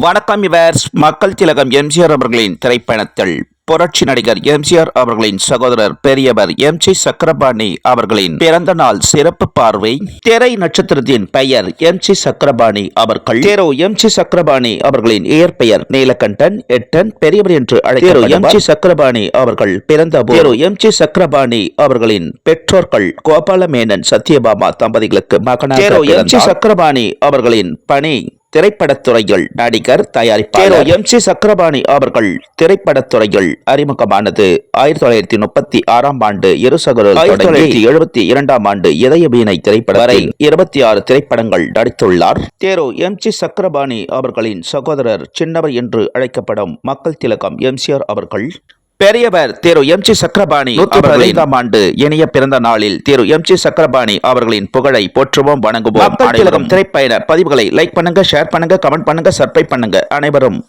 வணக்கம் விவர்ஸ். மக்கள் திலகம் எம்ஜிஆர் அவர்களின் திரைப்பயணத்தில் புரட்சி நடிகர் எம்ஜிஆர் அவர்களின் சகோதரர் பெரியவர் எம்.ஜி. சக்கரபாணி அவர்களின் பிறந்த நாள் சிறப்பு பார்வை. திரை நட்சத்திரத்தின் பெயர் எம்.ஜி. சக்கரபாணி அவர்கள். திரு எம்.ஜி. சக்கரபாணி அவர்களின் இயற்பெயர் நீலகண்டன் எட்டன் பெரியவர் என்று அழைக்கப்படும் எம்.ஜி. சக்கரபாணி அவர்கள் பிறந்த திரு எம்.ஜி. சக்கரபாணி அவர்களின் பெற்றோர்கள் கோபாலமேனன் சத்யபாமா தம்பதிகளுக்கு மகனாக திரு எம்.ஜி. சக்கரபாணி அவர்களின் பணி திரைப்படத்துறையில் நடிகர், தயாரிப்பாளர். எம்.ஜி. சக்கரபாணி அவர்கள் திரைப்படத்துறையில் அறிமுகமானது 1936ஆம் ஆண்டு இரு சகோதரர்கள் 1972ஆம் ஆண்டு இதய வீணை திரைப்படம் வரை 26 திரைப்படங்கள் நடித்துள்ளார். திரு எம்.ஜி. சக்கரபாணி அவர்களின் சகோதரர் சின்னவர் என்று அழைக்கப்படும் மக்கள் திலகம் எம்ஜிஆர் அவர்கள். பெரியவர் திரு எம்.ஜி. சக்கரபாணி 115ஆம் ஆண்டு இனிய பிறந்த நாளில் திரு எம்.ஜி. சக்கரபாணி அவர்களின் புகழை போற்றுவோம், வணங்குவோம். மக்கள் திலகம் திரைப்பயண பதிவுகளை லைக் பண்ணுங்க, ஷேர் பண்ணுங்க, கமெண்ட் பண்ணுங்க, சப்ஸ்கிரைப் பண்ணுங்க. அனைவரும்